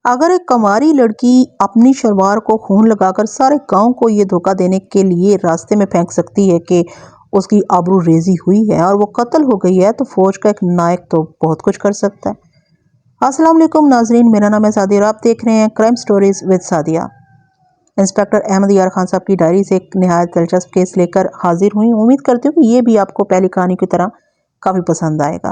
اگر ایک کنواری لڑکی اپنی شلوار کو خون لگا کر سارے گاؤں کو یہ دھوکہ دینے کے لیے راستے میں پھینک سکتی ہے کہ اس کی آبرو ریزی ہوئی ہے اور وہ قتل ہو گئی ہے، تو فوج کا ایک نائک تو بہت کچھ کر سکتا ہے۔ السلام علیکم ناظرین، میرا نام ہے سعدیہ اور آپ دیکھ رہے ہیں crime stories with Sadia. Inspector Ahmed Yar Khan صاحب کی ڈائری سے ایک نہایت دلچسپ کیس لے کر حاضر ہوئی۔ امید کرتی ہوں کہ یہ بھی آپ کو پہلی کہانی کی طرح کافی پسند آئے گا۔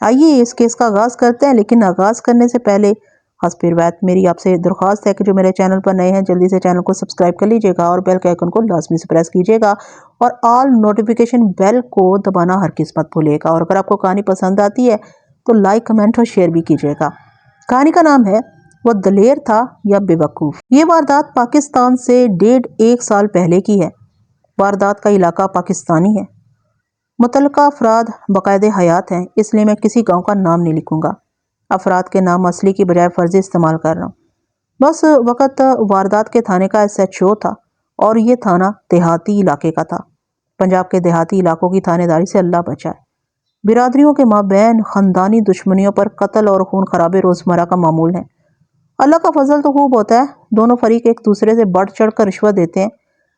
آئیے اس کیس کا آغاز کرتے ہیں، لیکن آغاز کرنے سے پہلے حسب روایت میری آپ سے درخواست ہے کہ جو میرے چینل پر نئے ہیں جلدی سے چینل کو سبسکرائب کر لیجئے گا اور بیل کے آئیکن کو لازمی سے پریس کیجئے گا اور آل نوٹیفیکیشن بیل کو دبانا ہرگز مت بھولیے گا، اور اگر آپ کو کہانی پسند آتی ہے تو لائک، کمنٹ اور شیئر بھی کیجئے گا۔ کہانی کا نام ہے وہ دلیر تھا یا بے وقوف۔ یہ واردات پاکستان سے 1.5 سال پہلے کی ہے۔ واردات کا علاقہ پاکستانی ہے۔ متعلقہ افراد باقاعدہ حیات ہیں، اس لیے میں کسی گاؤں کا نام نہیں لکھوں گا۔ افراد کے نام اصلی کی بجائے فرضی استعمال کر رہا ہوں۔ بس وقت واردات کے تھانے کا SHO تھا اور یہ تھانہ دیہاتی علاقے کا تھا۔ پنجاب کے دیہاتی علاقوں کی تھانے داری سے اللہ بچائے۔ برادریوں کے مابین خاندانی دشمنیوں پر قتل اور خون خرابے روزمرہ کا معمول ہے۔ اللہ کا فضل تو خوب ہوتا ہے، دونوں فریق ایک دوسرے سے بڑھ چڑھ کر رشوت دیتے ہیں،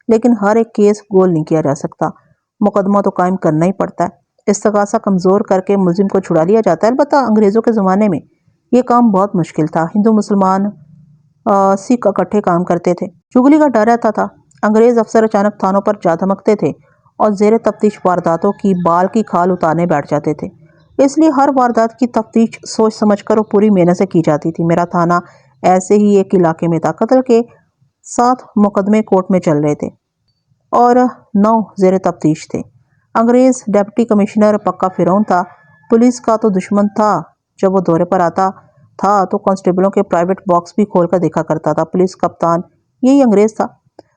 لیکن ہر ایک کیس گول نہیں کیا جا سکتا۔ مقدمہ تو قائم کرنا ہی پڑتا ہے۔ استغاثہ کمزور کر کے ملزم کو چھڑا لیا جاتا ہے۔ البتہ انگریزوں کے زمانے میں یہ کام بہت مشکل تھا۔ ہندو مسلمان سکھ اکٹھے کام کرتے تھے، چغلی کا ڈر رہتا تھا۔ انگریز افسر اچانک تھانوں پر جا دھمکتے تھے اور زیر تفتیش وارداتوں کی بال کی کھال اتارنے بیٹھ جاتے تھے۔ اس لیے ہر واردات کی تفتیش سوچ سمجھ کر اور پوری محنت سے کی جاتی تھی۔ میرا تھانہ ایسے ہی ایک علاقے میں تھا۔ قتل کے 7 مقدمے کورٹ میں چل رہے تھے اور 9 زیر تفتیش تھے۔ انگریز ڈپٹی کمشنر پکا فرعون تھا، پولیس کا تو دشمن تھا۔ جب وہ دورے پر آتا تھا تو کانسٹیبلوں کے پرائیویٹ باکس بھی کھول کر دیکھا کرتا تھا۔ پولیس کپتان یہی انگریز تھا۔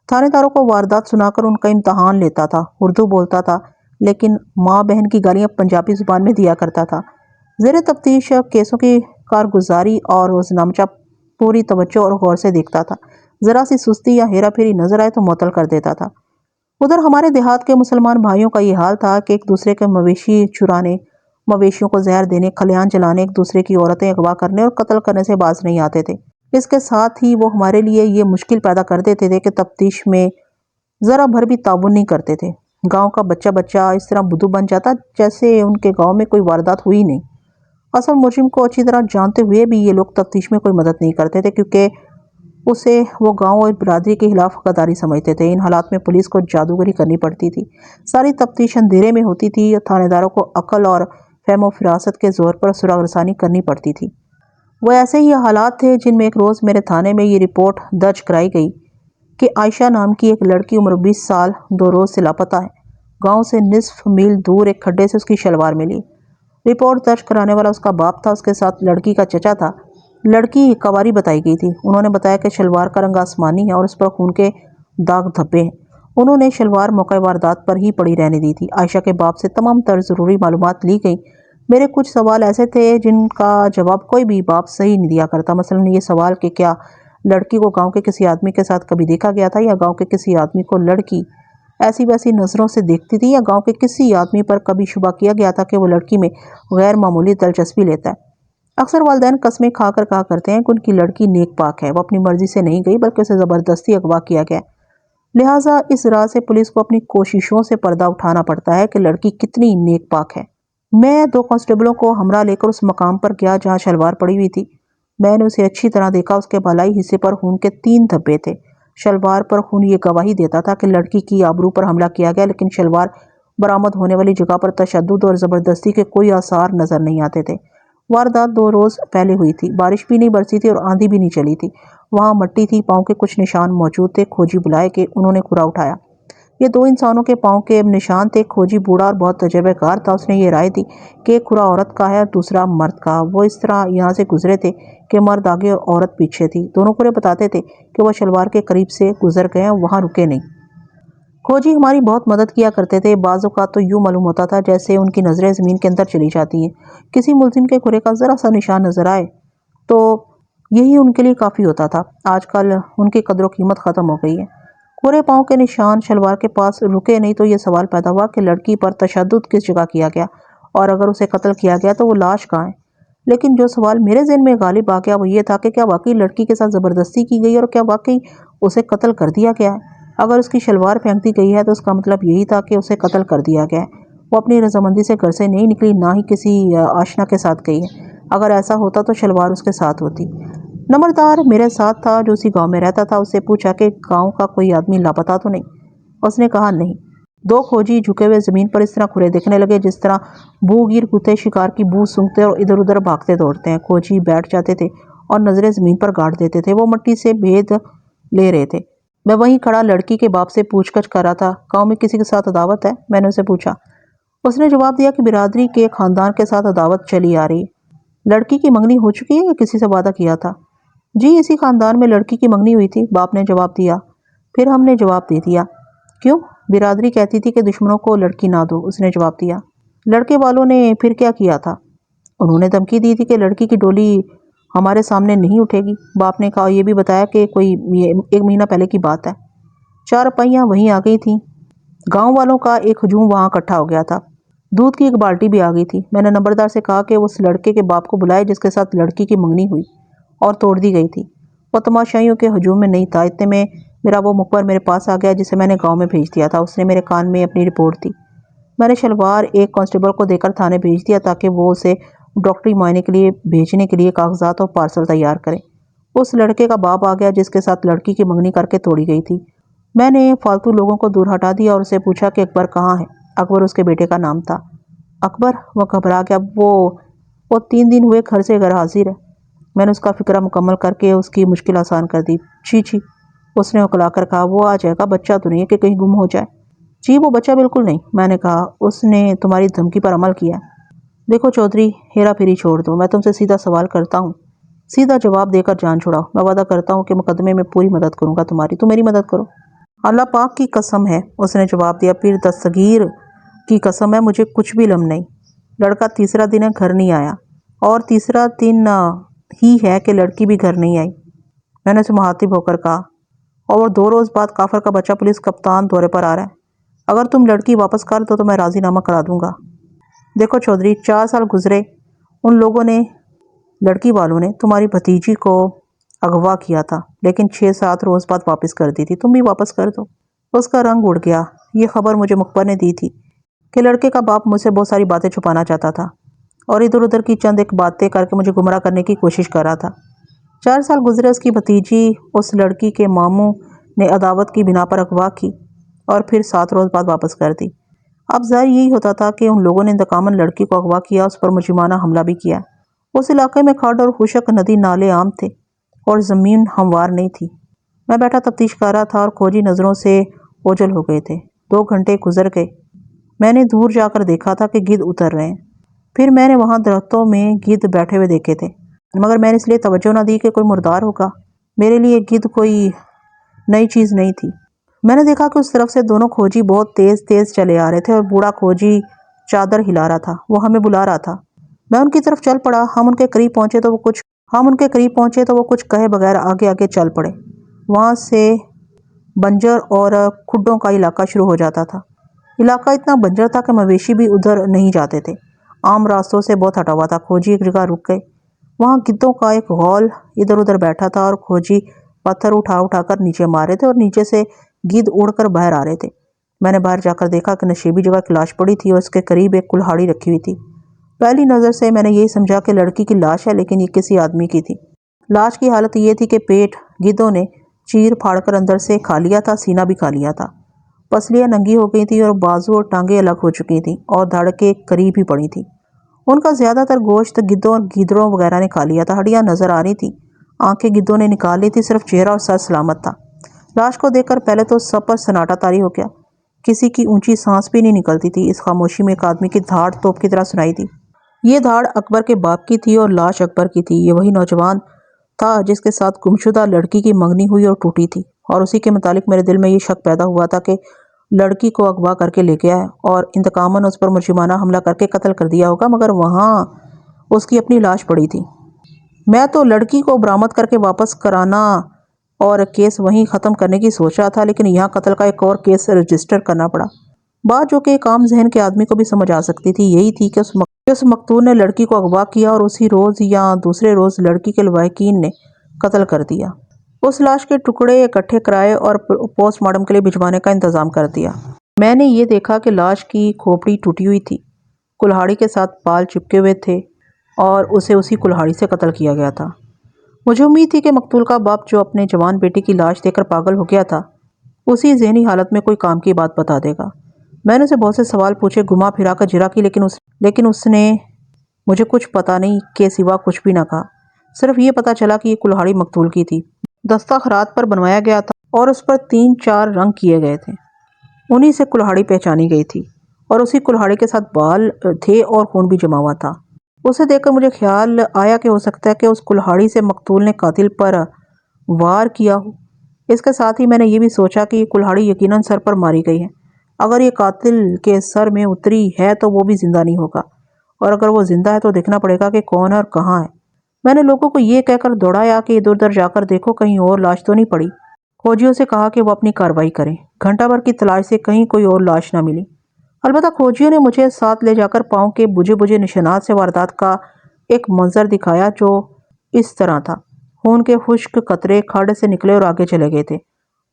تھانے داروں کو واردات سنا کر ان کا امتحان لیتا تھا۔ اردو بولتا تھا، لیکن ماں بہن کی گالیاں پنجابی زبان میں دیا کرتا تھا۔ زیر تفتیش کیسوں کی کارگزاری اور روزنامچہ پوری توجہ اور غور سے دیکھتا تھا۔ ذرا سی سستی یا ہیرا پھیری نظر آئے تو معطل کر دیتا تھا۔ ادھر ہمارے دیہات کے مسلمان بھائیوں کا یہ حال تھا کہ ایک دوسرے کے مویشی چرانے، مویشیوں کو زہر دینے، کھلیان جلانے، ایک دوسرے کی عورتیں اغوا کرنے اور قتل کرنے سے باز نہیں آتے تھے۔ اس کے ساتھ ہی وہ ہمارے لیے یہ مشکل پیدا کر دیتے تھے کہ تفتیش میں ذرا بھر بھی تعاون نہیں کرتے تھے۔ گاؤں کا بچہ اس طرح بدو بن جاتا جیسے ان کے گاؤں میں کوئی واردات ہوئی نہیں۔ اصل مجرم کو اچھی طرح جانتے ہوئے بھی یہ لوگ تفتیش میں کوئی مدد نہیں کرتے تھے، کیونکہ اسے وہ گاؤں اور برادری کے خلاف غداری سمجھتے تھے۔ ان حالات میں پولیس کو جادوگری کرنی پڑتی تھی۔ ساری تفتیش اندھیرے میں ہوتی تھی۔ تھانے داروں کو عقل اور فہم و فراست کے زور پر سراغ رسانی کرنی پڑتی تھی۔ وہ ایسے ہی حالات تھے جن میں ایک روز میرے تھانے میں یہ رپورٹ درج کرائی گئی کہ عائشہ نام کی ایک لڑکی عمر 20 سال 2 روز سے لاپتہ ہے۔ گاؤں سے نصف میل دور ایک کھڈے سے اس کی شلوار ملی۔ رپورٹ درج کرانے والا اس کا باپ تھا، اس کے ساتھ لڑکی کا چچا تھا۔ لڑکی کنواری بتائی گئی تھی۔ انہوں نے بتایا کہ شلوار کا رنگ آسمانی ہے اور اس پر خون کے داغ دھبے ہیں۔ انہوں نے شلوار موقع واردات پر ہی پڑی رہنے دی تھی۔ عائشہ کے باپ سے تمام تر ضروری معلومات لی گئیں۔ میرے کچھ سوال ایسے تھے جن کا جواب کوئی بھی باپ صحیح نہیں دیا کرتا۔ مثلاً یہ سوال کہ کیا لڑکی کو گاؤں کے کسی آدمی کے ساتھ کبھی دیکھا گیا تھا، یا گاؤں کے کسی آدمی کو لڑکی ایسی ویسی نظروں سے دیکھتی تھی، یا گاؤں کے کسی آدمی پر کبھی شبہ کیا گیا تھا کہ وہ لڑکی میں غیر معمولی دلچسپی لیتا ہے۔ اکثر والدین قسمیں کھا کر کہا کرتے ہیں کہ ان کی لڑکی نیک پاک ہے، وہ اپنی مرضی سے نہیں گئی بلکہ اسے زبردستی اغوا کیا گیا۔ لہٰذا اس راز سے پولیس کو اپنی کوششوں سے پردہ اٹھانا پڑتا ہے کہ لڑکی کتنی نیک پاک ہے۔ میں 2 کانسٹیبلوں کو ہمراہ لے کر اس مقام پر گیا جہاں شلوار پڑی ہوئی تھی۔ میں نے اسے اچھی طرح دیکھا۔ اس کے بالائی حصے پر خون کے 3 دھبے تھے۔ شلوار پر خون یہ گواہی دیتا تھا کہ لڑکی کی آبرو پر حملہ کیا گیا، لیکن شلوار برآمد ہونے والی جگہ پر تشدد اور زبردستی کے کوئی آثار نظر نہیں آتے تھے۔ واردات 2 روز پہلے ہوئی تھی۔ بارش بھی نہیں برسی تھی اور آندھی بھی نہیں چلی تھی۔ وہاں مٹی تھی، پاؤں کے کچھ نشان موجود تھے۔ کھوجی بلائے کہ انہوں نے کھرا اٹھایا۔ یہ 2 انسانوں کے پاؤں کے نشان تھے۔ کھوجی بوڑھا اور بہت تجربہ کار تھا۔ اس نے یہ رائے دی کہ ایک کھرا عورت کا ہے اور دوسرا مرد کا۔ وہ اس طرح یہاں سے گزرے تھے کہ مرد آگے اور عورت پیچھے تھی۔ دونوں کھرے بتاتے تھے کہ وہ شلوار کے قریب سے گزر گئے اور وہاں رکے نہیں۔ کھوجی ہماری بہت مدد کیا کرتے تھے۔ بعض اوقات تو یوں معلوم ہوتا تھا جیسے ان کی نظریں زمین کے اندر چلی جاتی ہیں۔ کسی ملزم کے کھرے کا ذرا سا نشان نظر آئے تو یہی ان کے لیے کافی ہوتا تھا۔ آج کل ان کی قدر و قیمت ختم ہو گئی ہے۔ کھرے پاؤں کے نشان شلوار کے پاس رکے نہیں تو یہ سوال پیدا ہوا کہ لڑکی پر تشدد کس جگہ کیا گیا، اور اگر اسے قتل کیا گیا تو وہ لاش کہاں ہے۔ لیکن جو سوال میرے ذہن میں غالب آ گیا وہ یہ تھا کہ کیا واقعی لڑکی کے ساتھ زبردستی کی گئی اور کیا واقعی اسے قتل کر دیا گیا ہے؟ اگر اس کی شلوار پھینک دی گئی ہے تو اس کا مطلب یہی تھا کہ اسے قتل کر دیا گیا ہے۔ وہ اپنی رضامندی سے گھر سے نہیں نکلی، نہ ہی کسی آشنا کے ساتھ گئی ہے۔ اگر ایسا ہوتا تو شلوار اس کے ساتھ ہوتی۔ نمبردار میرے ساتھ تھا جو اسی گاؤں میں رہتا تھا، اس سے پوچھا کہ گاؤں کا کوئی آدمی لاپتہ تو نہیں؟ اس نے کہا نہیں۔ دو کھوجی جھکے ہوئے زمین پر اس طرح کھرے دیکھنے لگے جس طرح بو گیر کتے شکار کی بو سونگھتے اور ادھر ادھر بھاگتے دوڑتے ہیں۔ کھوجی بیٹھ جاتے تھے اور نظریں زمین پر گاڑ دیتے تھے۔ وہ مٹی سے بھید لے رہے تھے۔ میں وہیں کھڑا لڑکی کے باپ سے پوچھ گچھ کر رہا تھا۔ گاؤں میں کسی کے ساتھ عداوت ہے؟ میں نے اسے پوچھا۔ اس نے جواب دیا کہ برادری کے خاندان کے ساتھ عداوت چلی آ رہی ہے۔ لڑکی کی منگنی ہو چکی ہے یا کسی سے وعدہ کیا تھا؟ جی، اسی خاندان میں لڑکی کی منگنی ہوئی تھی، باپ نے جواب دیا۔ پھر ہم نے جواب دے دیا۔ کیوں؟ برادری کہتی تھی کہ دشمنوں کو لڑکی نہ دو، اس نے جواب دیا۔ لڑکے والوں نے پھر کیا کیا تھا؟ انہوں نے دھمکی دی تھی کہ لڑکی کی ڈولی ہمارے سامنے نہیں اٹھے گی۔ باپ نے کہا یہ بھی بتایا کہ کوئی 1 مہینہ پہلے کی بات ہے۔ 4 پہیاں وہیں آ گئی تھیں۔ گاؤں والوں کا ایک ہجوم وہاں اکٹھا ہو گیا تھا۔ دودھ کی ایک بالٹی بھی آ گئی تھی۔ میں نے نمبردار سے کہا کہ اس لڑکے کے باپ کو بلائے جس کے ساتھ لڑکی کی منگنی ہوئی اور توڑ دی گئی تھی۔ وہ تماشائیوں کے ہجوم میں نہیں تھا۔ اتنے میں میرا وہ مخبر میرے پاس آ گیا جسے میں نے گاؤں میں بھیج دیا تھا۔ اس نے میرے کان میں اپنی رپورٹ دی۔ میں نے شلوار ایک کانسٹیبل کو دے کر تھانے بھیج دیا تاکہ وہ اسے ڈاکٹری معائنے کے لیے بھیجنے کے لیے کاغذات اور پارسل تیار کرے۔ اس لڑکے کا باپ آ گیا جس کے ساتھ لڑکی کی منگنی کر کے توڑی گئی تھی۔ میں نے فالتو لوگوں کو دور ہٹا دیا اور اسے پوچھا کہ اکبر کہاں ہے؟ اکبر اس کے بیٹے کا نام تھا۔ اکبر؟ وہ گھبرا گیا۔ وہ 3 دن ہوئے گھر سے غیر حاضر ہے۔ میں نے اس کا فکرہ مکمل کر کے اس کی مشکل آسان کر دی۔ چھی چھی، اس نے اکلا کر کہا، وہ آ جائے گا، بچہ تو نہیں ہے کہ کہیں گم ہو جائے۔ جی وہ بچہ بالکل نہیں، میں نے کہا، اس نے تمہاری دھمکی پر عمل کیا ہے۔ دیکھو چودھری، ہیرا پھیری چھوڑ دو، میں تم سے سیدھا سوال کرتا ہوں، سیدھا جواب دے کر جان چھڑاؤ۔ میں وعدہ کرتا ہوں کہ مقدمے میں پوری مدد کروں گا تمہاری، تم میری مدد کرو۔ اللہ پاک کی قسم ہے، اس نے جواب دیا، پھر دستگیر کی قسم ہے، مجھے کچھ بھی علم نہیں۔ لڑکا تیسرا دن ہے گھر نہیں آیا، اور تیسرا دن ہی ہے کہ لڑکی بھی گھر نہیں آئی۔ میں نے اسے مخاطب ہو کر کہا، اور 2 روز بعد کافر کا بچہ پولیس کپتان دورے پر آ رہا ہے۔ اگر تم لڑکی واپس کر دو تو میں راضی نامہ کرا دوں گا۔ دیکھو چودھری، 4 سال گزرے، ان لوگوں نے، لڑکی والوں نے تمہاری بھتیجی کو اغوا کیا تھا، لیکن 6-7 روز بعد واپس کر دی تھی، تم بھی واپس کر دو۔ اس کا رنگ اڑ گیا۔ یہ خبر مجھے مخبر نے دی تھی کہ لڑکے کا باپ مجھ سے بہت ساری باتیں چھپانا چاہتا تھا اور ادھر ادھر کی چند ایک باتیں کر کے مجھے گمراہ کرنے کی کوشش کر رہا تھا۔ 4 سال گزرے، اس کی بھتیجی اس لڑکی کے ماموں نے عداوت کی بنا پر اغوا کی اور پھر 7 روز بعد واپس کر دی۔ اب ظاہر یہی ہوتا تھا کہ ان لوگوں نے انتقاماً لڑکی کو اغوا کیا، اس پر مجرمانہ حملہ بھی کیا۔ اس علاقے میں کھڈ اور خشک ندی نالے عام تھے اور زمین ہموار نہیں تھی۔ میں بیٹھا تفتیش کر رہا تھا اور کھوجی نظروں سے اوجھل ہو گئے تھے۔ 2 گھنٹے گزر گئے۔ میں نے دور جا کر دیکھا تھا کہ گدھ اتر رہے ہیں۔ پھر میں نے وہاں درختوں میں گدھ بیٹھے ہوئے دیکھے تھے، مگر میں نے اس لیے توجہ نہ دی کہ کوئی مردار ہوگا۔ میرے لیے گدھ کوئی نئی چیز نہیں تھی۔ میں نے دیکھا کہ اس طرف سے دونوں کھوجی بہت تیز تیز چلے آ رہے تھے اور بوڑھا کھوجی چادر ہلا رہا تھا، وہ ہمیں بلا رہا تھا۔ میں ان کی طرف چل پڑا۔ ہم ان کے قریب پہنچے تو وہ کچھ کہے بغیر آگے آگے چل پڑے۔ وہاں سے بنجر اور کھڈوں کا علاقہ شروع ہو جاتا تھا۔ علاقہ اتنا بنجر تھا کہ مویشی بھی ادھر نہیں جاتے تھے، عام راستوں سے بہت ہٹا ہوا تھا۔ کھوجی ایک جگہ رک گئے، وہاں گدھوں کا ایک غول ادھر ادھر بیٹھا تھا اور کھوجی پتھر اٹھا اٹھا کر نیچے مار رہے تھے اور نیچے سے گدھ اڑ کر باہر آ رہے تھے۔ میں نے باہر جا کر دیکھا کہ نشیبی جگہ ایک لاش پڑی تھی اور اس کے قریب ایک کلہاڑی رکھی ہوئی تھی۔ پہلی نظر سے میں نے یہی سمجھا کہ لڑکی کی لاش ہے، لیکن یہ کسی آدمی کی تھی۔ لاش کی حالت یہ تھی کہ پیٹ گدھوں نے چیر پھاڑ کر اندر سے کھا لیا تھا، سینہ بھی کھا لیا تھا، پسلیاں ننگی ہو گئی تھیں اور بازو اور ٹانگیں الگ ہو چکی تھیں اور دھڑ کے قریب ہی پڑی تھیں۔ ان کا زیادہ تر گوشت گدھوں اور گیدڑوں وغیرہ نے کھا لیا تھا۔ ہڈیاں نظر آ رہی تھیں، آنکھیں گدھوں نے نکال لی تھی، صرف چہرہ اور سر سلامت تھا۔ لاش کو دیکھ کر پہلے تو سب پر سناٹا طاری ہو گیا، کسی کی اونچی سانس بھی نہیں نکلتی تھی۔ اس خاموشی میں ایک آدمی کی دھاڑ توپ کی طرح سنائی دی۔ یہ دھاڑ اکبر کے باپ کی تھی اور لاش اکبر کی تھی۔ یہ وہی نوجوان تھا جس کے ساتھ گمشدہ لڑکی کی منگنی ہوئی اور ٹوٹی تھی، اور اسی کے متعلق میرے دل میں یہ شک پیدا ہوا تھا کہ لڑکی کو اغوا کر کے لے گیا ہے اور انتقاماً اس پر مجرمانہ حملہ کر کے قتل کر دیا ہوگا، مگر وہاں اس کی اپنی لاش پڑی تھی۔ میں تو لڑکی کو برآمد کر کے واپس کرانا اور کیس وہیں ختم کرنے کی سوچ رہا تھا، لیکن یہاں قتل کا ایک اور کیس رجسٹر کرنا پڑا۔ بات جو کہ ایک عام ذہن کے آدمی کو بھی سمجھ آ سکتی تھی یہی تھی کہ اس مقتول نے لڑکی کو اغوا کیا اور اسی روز یا دوسرے روز لڑکی کے لواحقین نے قتل کر دیا، اس لاش کے ٹکڑے اکٹھے کرائے اور پوسٹ مارٹم کے لیے بھجوانے کا انتظام کر دیا۔ میں نے یہ دیکھا کہ لاش کی کھوپڑی ٹوٹی ہوئی تھی، کلہاڑی کے ساتھ بال چپکے ہوئے تھے اور اسے اسی کلہاڑی سے قتل کیا گیا تھا۔ مجھے امید تھی کہ مقتول کا باپ جو اپنے جوان بیٹے کی لاش دیکھ کر پاگل ہو گیا تھا، اسی ذہنی حالت میں کوئی کام کی بات بتا دے گا۔ میں نے اسے بہت سے سوال پوچھے، گھما پھرا کر جرا کی، لیکن اس نے مجھے کچھ پتا نہیں کے سوا کچھ بھی نہ کہا۔ صرف یہ پتا چلا کہ یہ کلہاڑی مقتول کی تھی، دستہ خرات پر بنوایا گیا تھا اور اس پر 3-4 رنگ کیے گئے تھے، انہی سے کلہاڑی پہچانی گئی تھی اور اسی کلہاڑی کے ساتھ بال تھے اور خون بھی جما ہوا تھا۔ اسے دیکھ کر مجھے خیال آیا کہ ہو سکتا ہے کہ اس کلہاڑی سے مقتول نے قاتل پر وار کیا ہو۔ اس کے ساتھ ہی میں نے یہ بھی سوچا کہ یہ کلہاڑی یقیناً سر پر ماری گئی ہے۔ اگر یہ قاتل کے سر میں اتری ہے تو وہ بھی زندہ نہیں ہوگا، اور اگر وہ زندہ ہے تو دیکھنا پڑے گا کہ کون ہے اور کہاں ہے۔ میں نے لوگوں کو یہ کہہ کر دوڑایا کہ ادھر ادھر جا کر دیکھو کہیں اور لاش تو نہیں پڑی۔ کھوجیوں سے کہا کہ وہ اپنی کارروائی کریں۔ گھنٹہ بھر کی تلاش سے کہیں کوئی اور لاش نہ ملی۔ البتہ کھوجیوں نے مجھے ساتھ لے جا کر پاؤں کے بجھے بجھے نشانات سے واردات کا ایک منظر دکھایا جو اس طرح تھا۔ خون کے خشک قطرے کھڈ سے نکلے اور آگے چلے گئے تھے،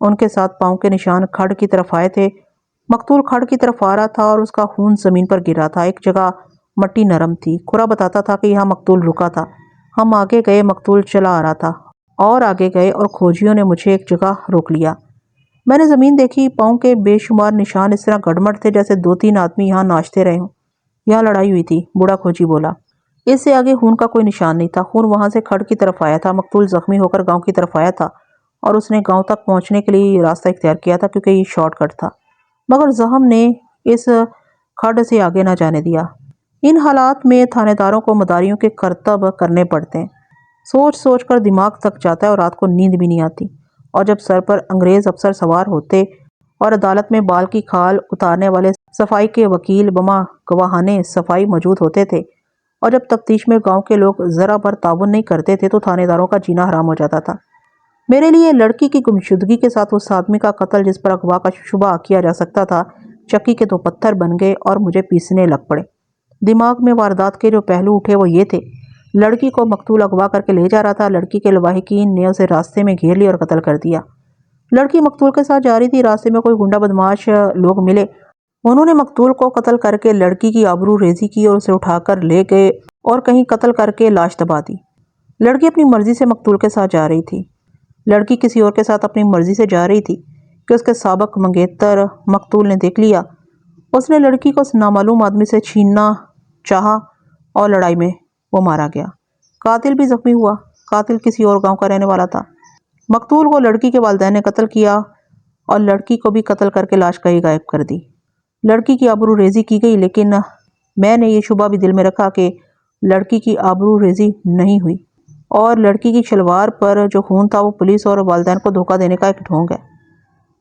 ان کے ساتھ پاؤں کے نشان کھڈ کی طرف آئے تھے۔ مقتول کھڈ کی طرف آ رہا تھا اور اس کا خون زمین پر گر رہا تھا۔ ایک جگہ مٹی نرم تھی، کھرا بتاتا تھا کہ یہاں مقتول رکا تھا۔ ہم آگے گئے، مقتول چلا آ رہا تھا، اور آگے گئے اور کھوجیوں نے مجھے ایک جگہ روک لیا۔ میں نے زمین دیکھی، پاؤں کے بے شمار نشان اس طرح گڑمٹ تھے جیسے 2-3 آدمی یہاں ناچتے رہے ہوں۔ یہاں لڑائی ہوئی تھی، بوڑھا کھوجی بولا۔ اس سے آگے خون کا کوئی نشان نہیں تھا، خون وہاں سے کھڈ کی طرف آیا تھا۔ مقتول زخمی ہو کر گاؤں کی طرف آیا تھا اور اس نے گاؤں تک پہنچنے کے لیے یہ راستہ اختیار کیا تھا کیونکہ یہ شارٹ کٹ تھا، مگر زخم نے اس کھڈ سے آگے نہ جانے دیا۔ ان حالات میں تھانے داروں کو مداریوں کے کرتب کرنے پڑتے ہیں۔ سوچ سوچ کر دماغ تھک جاتا ہے اور رات کو نیند بھی نہیں آتی، اور جب سر پر انگریز افسر سوار ہوتے اور عدالت میں بال کی کھال اتارنے والے صفائی کے وکیل بما گواہانے صفائی موجود ہوتے تھے، اور جب تفتیش میں گاؤں کے لوگ ذرا بھر تعاون نہیں کرتے تھے تو تھانے داروں کا جینا حرام ہو جاتا تھا۔ میرے لیے لڑکی کی گمشدگی کے ساتھ اس آدمی کا قتل جس پر اغوا کا شبہ کیا جا سکتا تھا چکی کے 2 پتھر بن گئے اور مجھے پیسنے لگ پڑے۔ دماغ میں واردات کے جو پہلو اٹھے وہ یہ تھے، لڑکی کو مقتول اغوا کر کے لے جا رہا تھا، لڑکی کے لواحقین نے اسے راستے میں گھیر لیا اور قتل کر دیا۔ لڑکی مقتول کے ساتھ جا رہی تھی، راستے میں کوئی گنڈا بدماش لوگ ملے، انہوں نے مقتول کو قتل کر کے لڑکی کی آبرو ریزی کی اور اسے اٹھا کر لے گئے اور کہیں قتل کر کے لاش دبا دی۔ لڑکی اپنی مرضی سے مقتول کے ساتھ جا رہی تھی۔ لڑکی کسی اور کے ساتھ اپنی مرضی سے جا رہی تھی کہ اس کے سابق منگیتر مقتول نے دیکھ لیا۔ اس نے لڑکی کو اس نامعلوم آدمی سے چھیننا چاہا اور لڑائی میں وہ مارا گیا۔ قاتل بھی زخمی ہوا۔ قاتل کسی اور گاؤں کا رہنے والا تھا۔ مقتول کو لڑکی کے والدین نے قتل کیا اور لڑکی کو بھی قتل کر کے لاش کہیں غائب کر دی۔ لڑکی کی آبرو ریزی کی گئی، لیکن میں نے یہ شبہ بھی دل میں رکھا کہ لڑکی کی آبرو ریزی نہیں ہوئی، اور لڑکی کی شلوار پر جو خون تھا وہ پولیس اور والدین کو دھوکہ دینے کا ایک ڈھونگ ہے۔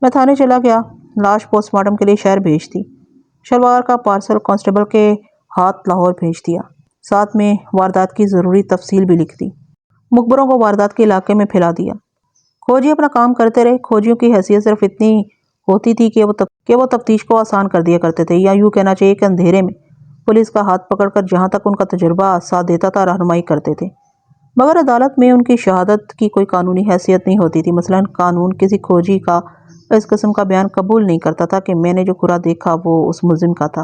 میں تھانے چلا گیا، لاش پوسٹ مارٹم کے لیے شہر بھیج دی، شلوار کا پارسل کانسٹیبل کے ہاتھ لاہور بھیج دیا، ساتھ میں واردات کی ضروری تفصیل بھی لکھ دی، مخبروں کو واردات کے علاقے میں پھیلا دیا۔ کھوجی اپنا کام کرتے رہے۔ کھوجیوں کی حیثیت صرف اتنی ہوتی تھی کہ وہ تفتیش کو آسان کر دیا کرتے تھے، یا یوں کہنا چاہیے کہ اندھیرے میں پولیس کا ہاتھ پکڑ کر جہاں تک ان کا تجربہ ساتھ دیتا تھا رہنمائی کرتے تھے، مگر عدالت میں ان کی شہادت کی کوئی قانونی حیثیت نہیں ہوتی تھی۔ مثلاً قانون کسی کھوجی کا اس قسم کا بیان قبول نہیں کرتا تھا کہ میں نے جو کھرا دیکھا وہ اس ملزم کا تھا۔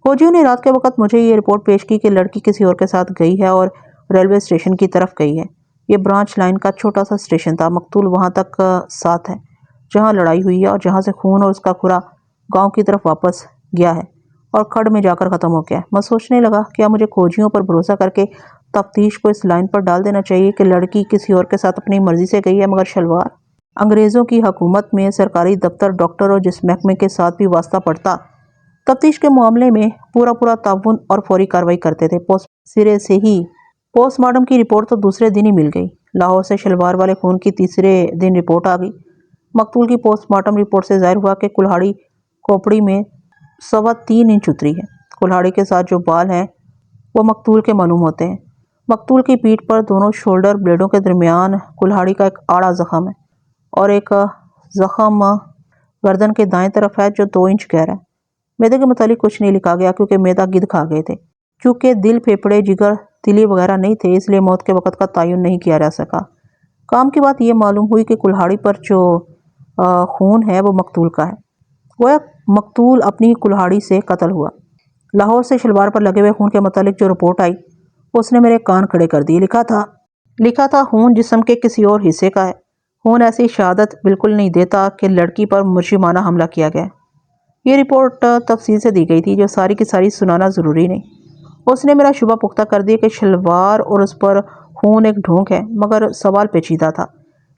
کھوجیوں نے رات کے وقت مجھے یہ رپورٹ پیش کی کہ لڑکی کسی اور کے ساتھ گئی ہے اور ریلوے اسٹیشن کی طرف گئی ہے۔ یہ برانچ لائن کا چھوٹا سا اسٹیشن تھا، مقتول وہاں تک ساتھ ہے جہاں لڑائی ہوئی ہے اور جہاں سے خون اور اس کا کھرا گاؤں کی طرف واپس گیا ہے اور کھڈ میں جا کر ختم ہو گیا ہے۔ میں سوچنے لگا کیا مجھے کھوجیوں پر بھروسہ کر کے تفتیش کو اس لائن پر ڈال دینا چاہیے کہ لڑکی کسی اور کے ساتھ اپنی مرضی سے گئی ہے، مگر شلوار۔ انگریزوں کی حکومت میں سرکاری دفتر ڈاکٹر اور جس محکمے کے ساتھ بھی واسطہ پڑتا تفتیش کے معاملے میں پورا تعاون اور فوری کارروائی کرتے تھے۔ سرے سے ہی پوسٹ مارٹم کی رپورٹ تو دوسرے دن ہی مل گئی۔ لاہور سے شلوار والے خون کی تیسرے دن رپورٹ آ گئی۔ مقتول کی پوسٹ مارٹم رپورٹ سے ظاہر ہوا کہ کلہاڑی کھوپڑی میں 3.25 انچ اتری ہے۔ کلہاڑی کے ساتھ جو بال ہیں وہ مقتول کے معلوم ہوتے ہیں۔ مقتول کی پیٹھ پر دونوں شولڈر بلیڈوں کے درمیان کلہاڑی کا ایک آڑا زخم ہے اور ایک زخم گردن کے دائیں طرف ہے جو 2 انچ گہرا ہے۔ میدے کے متعلق کچھ نہیں لکھا گیا کیونکہ میدا گدھ کھا گئے تھے۔ چونکہ دل، پھیپھڑے، جگر، تلی وغیرہ نہیں تھے، اس لیے موت کے وقت کا تعین نہیں کیا جا سکا۔ کام کی بات یہ معلوم ہوئی کہ کلہاڑی پر جو خون ہے وہ مقتول کا ہے۔ گویا مقتول اپنی کلہاڑی سے قتل ہوا۔ لاہور سے شلوار پر لگے ہوئے خون کے متعلق جو رپورٹ آئی اس نے میرے کان کھڑے کر دیے۔ لکھا تھا خون جسم کے کسی اور حصے کا ہے۔ خون ایسی شہادت بالکل نہیں دیتا کہ لڑکی پر مجرمانہ حملہ کیا گیا۔ یہ رپورٹ تفصیل سے دی گئی تھی جو ساری کی ساری سنانا ضروری نہیں۔ اس نے میرا شبہ پختہ کر دیا کہ شلوار اور اس پر خون ایک ڈھونگ ہے، مگر سوال پیچیدہ تھا۔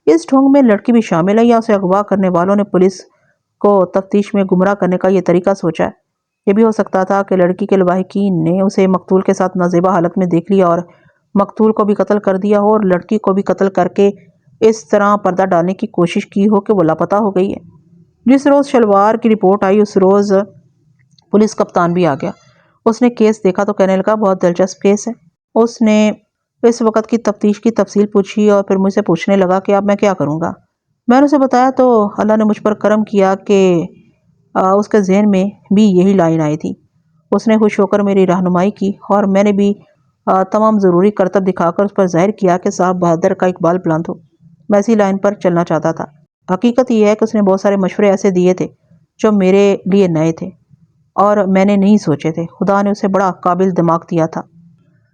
اس ڈھونگ میں لڑکی بھی شامل ہے یا اسے اغوا کرنے والوں نے پولیس کو تفتیش میں گمراہ کرنے کا یہ طریقہ سوچا ہے؟ یہ بھی ہو سکتا تھا کہ لڑکی کے لواحقین نے اسے مقتول کے ساتھ نازیبا حالت میں دیکھ لیا اور مقتول کو بھی قتل کر دیا ہو اور لڑکی کو بھی قتل کر کے اس طرح پردہ ڈالنے کی کوشش کی ہو کہ وہ لاپتہ ہو گئی ہے۔ جس روز شلوار کی رپورٹ آئی اس روز پولیس کپتان بھی آ گیا۔ اس نے کیس دیکھا تو کہنے لگا بہت دلچسپ کیس ہے۔ اس نے اس وقت کی تفتیش کی تفصیل پوچھی اور پھر مجھ سے پوچھنے لگا کہ اب میں کیا کروں گا۔ میں نے اسے بتایا تو اللہ نے مجھ پر کرم کیا کہ اس کے ذہن میں بھی یہی لائن آئی تھی۔ اس نے خوش ہو کر میری رہنمائی کی اور میں نے بھی تمام ضروری کرتب دکھا کر اس پر ظاہر کیا کہ صاحب بہادر کا اقبال بلند ہو۔ میں اسی لائن پر چلنا چاہتا تھا۔ حقیقت یہ ہے کہ اس نے بہت سارے مشورے ایسے دیے تھے جو میرے لیے نئے تھے اور میں نے نہیں سوچے تھے۔ خدا نے اسے بڑا قابل دماغ دیا تھا۔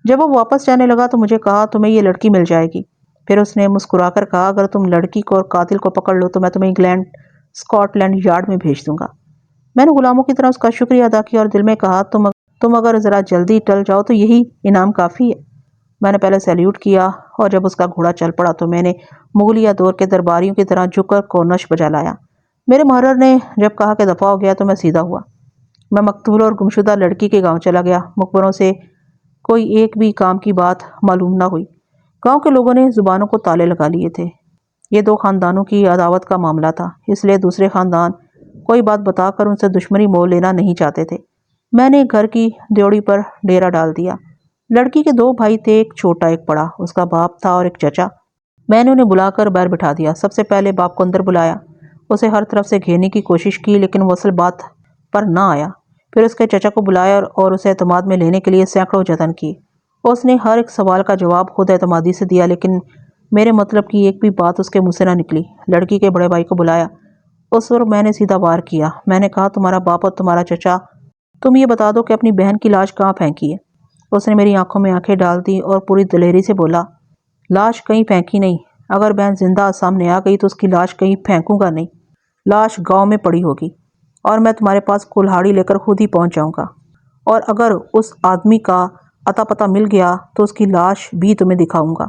جب وہ واپس جانے لگا تو مجھے کہا تمہیں یہ لڑکی مل جائے گی۔ پھر اس نے مسکرا کر کہا اگر تم لڑکی کو اور قاتل کو پکڑ لو تو میں تمہیں انگلینڈ اسکاٹ لینڈ یارڈ میں بھیج دوں گا۔ میں نے غلاموں کی طرح اس کا شکریہ ادا کیا اور دل میں کہا تم اگر ذرا جلدی ٹل جاؤ تو یہی انعام کافی ہے۔ میں نے پہلے سیلیوٹ کیا اور جب اس کا گھوڑا چل پڑا تو میں نے مغلیہ دور کے درباریوں کی طرح جھک کر کورنش بجا لایا۔ میرے محرر نے جب کہا کہ دفع ہو گیا تو میں سیدھا ہوا۔ میں مقتول اور گمشدہ لڑکی کے گاؤں چلا گیا۔ مخبروں سے کوئی ایک بھی کام کی بات معلوم نہ ہوئی۔ گاؤں کے لوگوں نے زبانوں کو تالے لگا لیے تھے۔ یہ دو خاندانوں کی عداوت کا معاملہ تھا، اس لیے دوسرے خاندان کوئی بات بتا کر ان سے دشمنی مول لینا نہیں چاہتے تھے۔ میں نے گھر کی دیوڑی پر ڈیرا ڈال دیا۔ لڑکی کے دو بھائی تھے، ایک چھوٹا ایک بڑا، اس کا باپ تھا اور ایک چچا۔ میں نے انہیں بلا کر باہر بٹھا دیا۔ سب سے پہلے باپ کو اندر بلایا، اسے ہر طرف سے گھیرنے کی کوشش کی لیکن وہ اصل بات پر نہ آیا۔ پھر اس کے چچا کو بلایا اور اسے اعتماد میں لینے کے لیے سینکڑوں جتن کیے۔ اس نے ہر ایک سوال کا جواب خود اعتمادی سے دیا لیکن میرے مطلب کی ایک بھی بات اس کے منہ سے نہ نکلی۔ لڑکی کے بڑے بھائی کو بلایا، اس پر میں نے سیدھا وار کیا۔ میں نے کہا تمہارا باپ اور تمہارا چچا تم یہ بتا دو کہ اپنی بہن کی لاش کہاں پھینکی ہے۔ اس نے میری آنکھوں میں آنکھیں ڈال دی اور پوری دلیری سے بولا لاش کہیں پھینکی نہیں۔ اگر بہن زندہ سامنے آ گئی تو اس کی لاش کہیں پھینکوں گا نہیں، لاش گاؤں میں پڑی ہوگی اور میں تمہارے پاس کلہاڑی لے کر خود ہی پہنچ جاؤں گا، اور اگر اس آدمی کا اتا پتہ مل گیا تو اس کی لاش بھی تمہیں دکھاؤں گا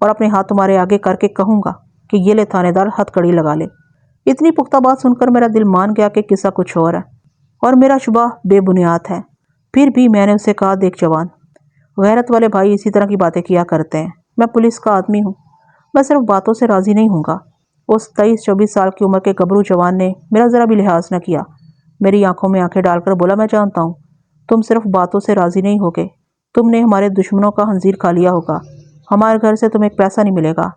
اور اپنے ہاتھ تمہارے آگے کر کے کہوں گا کہ یہ لے تھانے دار ہتھ کڑی لگا لے۔ اتنی پختہ بات سن کر میرا دل مان گیا کہ قصہ کچھ اور ہے اور میرا شبہ بے بنیاد ہے۔ پھر بھی میں نے اسے کہا دیکھ جوان، غیرت والے بھائی اسی طرح کی باتیں کیا کرتے ہیں۔ میں پولیس کا آدمی ہوں، میں صرف باتوں سے راضی نہیں ہوں گا۔ اس 23-24 سال کی عمر کے گبرو جوان نے میرا ذرا بھی لحاظ نہ کیا، میری آنکھوں میں آنکھیں ڈال کر بولا میں جانتا ہوں تم صرف باتوں سے راضی نہیں ہوگے، تم نے ہمارے دشمنوں کا خنزیر کھا لیا ہوگا، ہمارے گھر سے تمہیں ایک پیسہ نہیں ملے گا،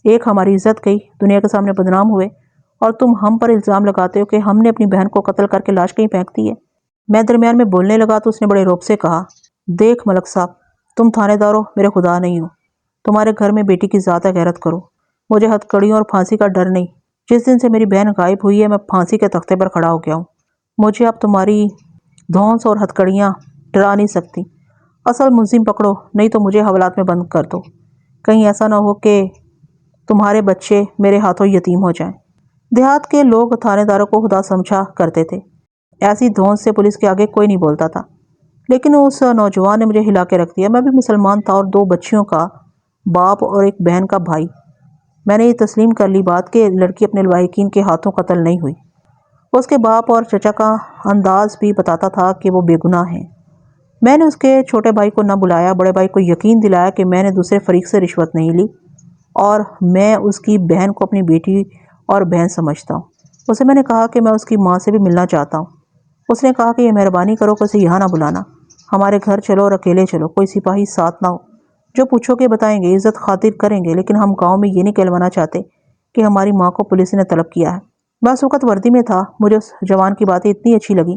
ایک ہماری عزت گئی، دنیا کے سامنے بدنام ہوئے، اور تم ہم پر الزام لگاتے ہو کہ ہم نے اپنی بہن کو قتل کر کے لاش کہیں پھینک دی ہے۔ میں درمیان میں بولنے لگا تو اس نے بڑے رعب سے کہا دیکھ ملک صاحب، تم تھانے دار ہو، میرے خدا نہیں ہو، تمہارے گھر میں بیٹی کی ذات ہے، غیرت کرو، مجھے ہتھ کڑیوں اور پھانسی کا ڈر نہیں۔ جس دن سے میری بہن غائب ہوئی ہے میں پھانسی کے تختے پر کھڑا ہو گیا ہوں، مجھے اب تمہاری دھونس اور ہتھ کڑیاں ڈرا نہیں سکتی۔ اصل ملزم پکڑو نہیں تو مجھے حوالات میں بند کر دو، کہیں ایسا نہ ہو کہ تمہارے بچے میرے ہاتھوں یتیم ہو جائیں۔ دیہات کے لوگ تھانے داروں کو خدا سمجھا کرتے تھے، ایسی دھونس سے پولیس کے آگے کوئی نہیں بولتا تھا، لیکن اس نوجوان نے مجھے ہلا کے رکھ دیا۔ میں بھی مسلمان تھا اور 2 بچیوں کا باپ اور ایک بہن کا بھائی۔ میں نے یہ تسلیم کر لی بات کہ لڑکی اپنے لواحقین کے ہاتھوں قتل نہیں ہوئی۔ اس کے باپ اور چچا کا انداز بھی بتاتا تھا کہ وہ بے گناہ ہیں۔ میں نے اس کے چھوٹے بھائی کو نہ بلایا، بڑے بھائی کو یقین دلایا کہ میں نے دوسرے فریق سے رشوت نہیں لی اور میں اس کی بہن کو اپنی بیٹی اور بہن سمجھتا ہوں۔ اسے میں نے کہا کہ میں اس کی ماں سے بھی ملنا چاہتا ہوں۔ اس نے کہا کہ یہ مہربانی کرو کہ اسے یہاں نہ بلانا، ہمارے گھر چلو اور اکیلے چلو، کوئی سپاہی ساتھ نہ ہو، جو پوچھو گے بتائیں گے، عزت خاطر کریں گے، لیکن ہم گاؤں میں یہ نہیں کہلوانا چاہتے کہ ہماری ماں کو پولیس نے طلب کیا ہے۔ میں اس وقت وردی میں تھا، مجھے اس جوان کی باتیں اتنی اچھی لگی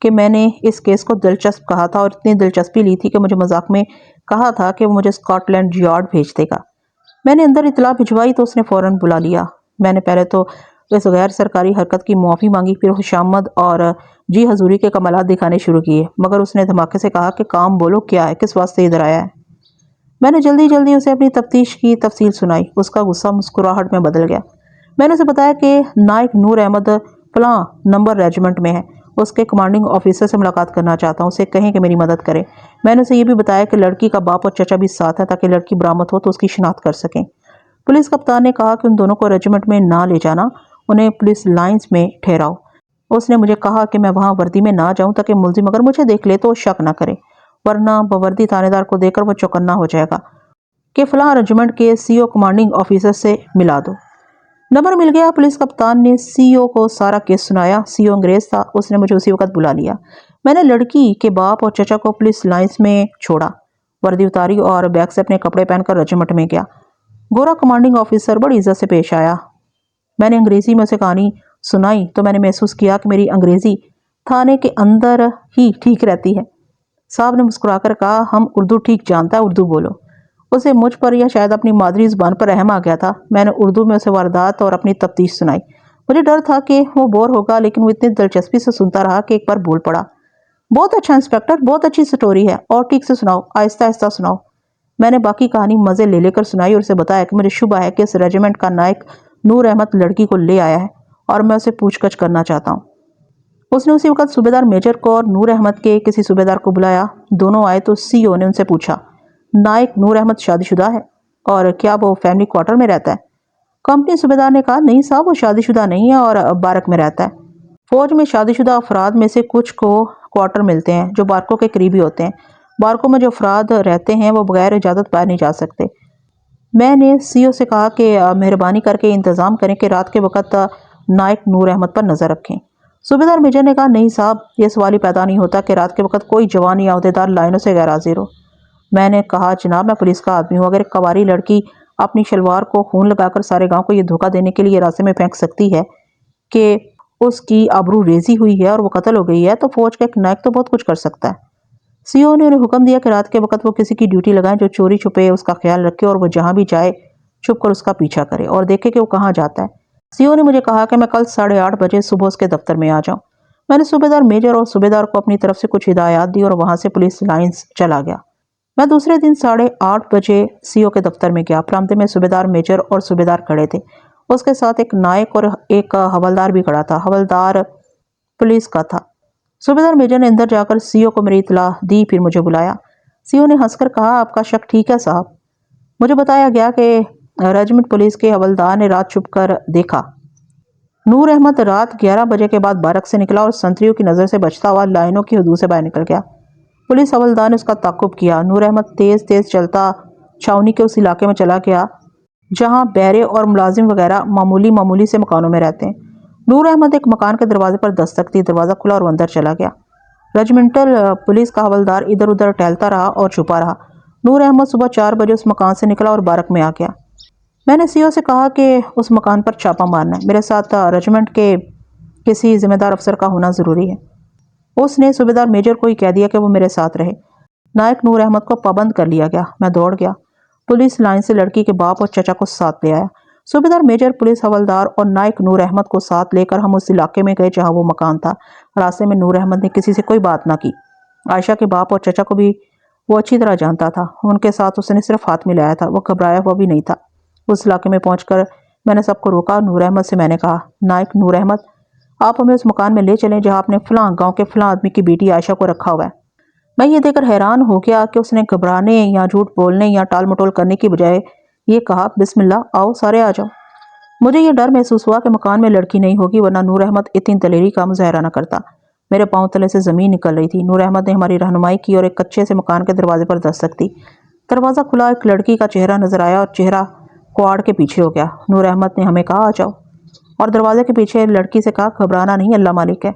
کہ میں نے اس کیس کو دلچسپ کہا تھا اور اتنی دلچسپی لی تھی کہ مجھے مذاق میں کہا تھا کہ وہ مجھے اسکاٹ لینڈ یارڈ بھیج دے گا۔ میں نے اندر اطلاع بھجوائی تو اس نے فوراً بلا لیا۔ میں نے پہلے تو اس غیر سرکاری حرکت کی معافی مانگی، پھر خوش آمد اور جی حضوری کے کمالات دکھانے شروع کیے، مگر اس نے دھماکے سے کہا کہ کام بولو، کیا ہے، کس واسطے ادھر آیا ہے؟ میں نے جلدی جلدی اسے اپنی تفتیش کی تفصیل سنائی۔ اس کا غصہ مسکراہٹ میں بدل گیا۔ میں نے اسے بتایا کہ نائک نور احمد فلاں نمبر ریجمنٹ میں ہے، اس کے کمانڈنگ آفیسر سے ملاقات کرنا چاہتا ہوں، اسے کہیں کہ میری مدد کرے۔ میں نے اسے یہ بھی بتایا کہ لڑکی کا باپ اور چچا بھی ساتھ ہیں تاکہ لڑکی برآمد ہو تو اس کی شناخت کر سکیں۔ پولیس کپتان نے کہا کہ ان دونوں کو ریجمنٹ میں نہ لے جانا، انہیں پولیس لائنز میں ٹھہراؤ۔ اس نے مجھے کہا کہ میں وہاں وردی میں نہ جاؤں تاکہ ملزم اگر مجھے دیکھ لے تو شک نہ کرے، ورنہ بوردی تھانے دار کو دیکھ کر وہ چوکنا ہو جائے گا کہ فلاں ریجمنٹ کے سی او کمانڈنگ آفیسر سے ملا دو۔ نمبر مل گیا۔ پولیس کپتان نے سی او کو سارا کیس سنایا۔ سی او انگریز تھا، اس نے مجھے اسی وقت بلا لیا۔ میں نے لڑکی کے باپ اور چچا کو پولیس لائنز میں چھوڑا، وردی اتاری اور بیگ سے اپنے کپڑے پہن کر ریجمنٹ میں گیا۔ گورا کمانڈنگ آفیسر بڑی عزت سے پیش آیا۔ میں نے انگریزی میں اسے کہانی سنائی تو میں نے محسوس کیا کہ میری انگریزی تھانے کے اندر ہی ٹھیک رہتی ہے۔ صاحب نے مسکرا کر کہا، ہم اردو ٹھیک جانتا ہے، اردو بولو۔ اسے مجھ پر یا شاید اپنی مادری زبان پر رحم آ گیا تھا۔ میں نے اردو میں اسے واردات اور اپنی تفتیش سنائی۔ مجھے ڈر تھا کہ وہ بور ہوگا، لیکن وہ اتنی دلچسپی سے سنتا رہا کہ ایک بار بول پڑا، بہت اچھا انسپکٹر، بہت اچھی سٹوری ہے، اور ٹھیک سے سناؤ، آہستہ آہستہ سناؤ۔ میں نے باقی کہانی مزے لے لے کر سنائی اور اسے بتایا کہ مجھے شبہ ہے کہ اس ریجمنٹ کا نائک نور احمد لڑکی کو لے آیا ہے اور میں اسے پوچھ گچھ کرنا چاہتا ہوں۔ اس نے اسی وقت صوبیدار میجر کو اور نور احمد کے کسی صوبیدار کو بلایا۔ دونوں آئے تو سی او نے ان سے پوچھا، نائک نور احمد شادی شدہ ہے اور کیا وہ فیملی کوارٹر میں رہتا ہے؟ کمپنی صوبیدار نے کہا، نہیں صاحب، وہ شادی شدہ نہیں ہے اور بارک میں رہتا ہے۔ فوج میں شادی شدہ افراد میں سے کچھ کو کوارٹر ملتے ہیں جو بارکوں کے قریبی ہوتے ہیں۔ بارکوں میں جو افراد رہتے ہیں وہ بغیر اجازت باہر نہیں جا سکتے۔ میں نے سی او سے کہا کہ مہربانی کر کے انتظام کریں کہ رات کے وقت نائک نور احمد پر نظر رکھیں۔ صوبیدار میجر نے کہا، نہیں صاحب، یہ سوال ہی پیدا نہیں ہوتا کہ رات کے وقت کوئی جوان یا عہدیدار لائنوں سے غیر حاضر ہو۔ میں نے کہا، جناب، میں پولیس کا آدمی ہوں، اگر ایک کواری لڑکی اپنی شلوار کو خون لگا کر سارے گاؤں کو یہ دھوکہ دینے کے لیے راستے میں پھینک سکتی ہے کہ اس کی آبرو ریزی ہوئی ہے اور وہ قتل ہو گئی ہے، تو فوج کا ایک نائک تو بہت کچھ کر سکتا ہے۔ سی او نے انہیں حکم دیا کہ رات کے وقت وہ کسی کی ڈیوٹی لگائیں جو چوری چھپے اس کا خیال رکھے اور وہ جہاں بھی جائے چھپ کر اس کا پیچھا کرے اور دیکھے کہ وہ کہاں جاتا ہے۔ سی او نے مجھے کہا کہ میں کل 8:30 بجے صبح اس کے دفتر میں آ جاؤں۔ میں نے صوبیدار میجر اور صوبیدار کو اپنی طرف سے کچھ ہدایات دی اور وہاں سے پولیس لائنز چلا گیا۔ میں دوسرے دن 8:30 بجے سی او کے دفتر میں گیا۔ برآمدے میں صوبیدار میجر اور صوبیدار کھڑے تھے، اس کے ساتھ ایک نائک اور ایک حوالدار بھی کھڑا تھا۔ حوالدار پولیس کا تھا۔ صوبیدار میجر نے اندر جا کر سی او کو میری اطلاع دی، پھر مجھے بلایا۔ سی او نے ہنس کر کہا، آپ کا شک ٹھیک ہے صاحب۔ مجھے بتایا گیا کہ ریجمنٹ پولیس کے حوالدار نے رات چھپ کر دیکھا نور احمد رات 11 بجے کے بعد بارک سے نکلا اور سنتریوں کی نظر سے بچتا ہوا لائنوں کی حدود سے باہر نکل گیا۔ پولیس حوالدار نے اس کا تعاقب کیا۔ نور احمد تیز تیز چلتا چھاؤنی کے اس علاقے میں چلا گیا جہاں بیرے اور ملازم وغیرہ معمولی سے مکانوں میں رہتے ہیں۔ نور احمد ایک مکان کے دروازے پر دستک دی، دروازہ کھلا اور وہ اندر چلا گیا۔ ریجمنٹل پولیس کا حوالدار ادھر ادھر ٹہلتا رہا اور چھپا رہا۔ نور احمد صبح 4 بجے اس مکان سے نکلا اور بارک میں آ گیا۔ میں نے سی او سے کہا کہ اس مکان پر چھاپا مارنا ہے، میرے ساتھ ریجمنٹ کے کسی ذمہ دار افسر کا ہونا ضروری ہے۔ اس نے صوبیدار میجر کو ہی کہہ دیا کہ وہ میرے ساتھ رہے۔ نائک نور احمد کو پابند کر لیا گیا۔ میں دوڑ گیا، پولیس لائن سے لڑکی کے باپ اور چچا کو ساتھ لے آیا۔ صوبیدار میجر، پولیس حوالدار اور نائک نور احمد کو ساتھ لے کر ہم اس علاقے میں گئے جہاں وہ مکان تھا۔ راستے میں نور احمد نے کسی سے کوئی بات نہ کی۔ عائشہ کے باپ اور چچا کو بھی وہ اچھی طرح جانتا تھا، ان کے ساتھ اس نے صرف ہاتھ ملایا تھا، وہ گھبرایا ہوا بھی نہیں تھا۔ اس علاقے میں پہنچ کر میں نے سب کو روکا۔ نور احمد سے میں نے کہا، نائک نور احمد، آپ ہمیں اس مکان میں لے چلیں جہاں آپ نے فلاں گاؤں کے فلاں آدمی کی بیٹی عائشہ کو رکھا ہوا ہے۔ میں یہ دیکھ کر حیران ہو گیا کہ اس نے گھبرانے یا جھوٹ بولنے یا ٹال مٹول کرنے کی بجائے یہ کہا، بسم اللہ، آؤ سارے آ جاؤ۔ مجھے یہ ڈر محسوس ہوا کہ مکان میں لڑکی نہیں ہوگی، ورنہ نور احمد اتنی دلیری کا مظاہرہ نہ کرتا۔ میرے پاؤں تلے سے زمین نکل رہی تھی۔ نور احمد نے ہماری رہنمائی کی اور ایک کچے سے مکان کے دروازے پر دستک دی۔ دروازہ کھلا، ایک لڑکی کا چہرہ نظر آیا اور چہرہ کواڑ کے پیچھے ہو گیا۔ نور احمد نے ہمیں کہا، آ جاؤ، اور دروازے کے پیچھے لڑکی سے کہا، گھبرانا نہیں، اللہ مالک ہے۔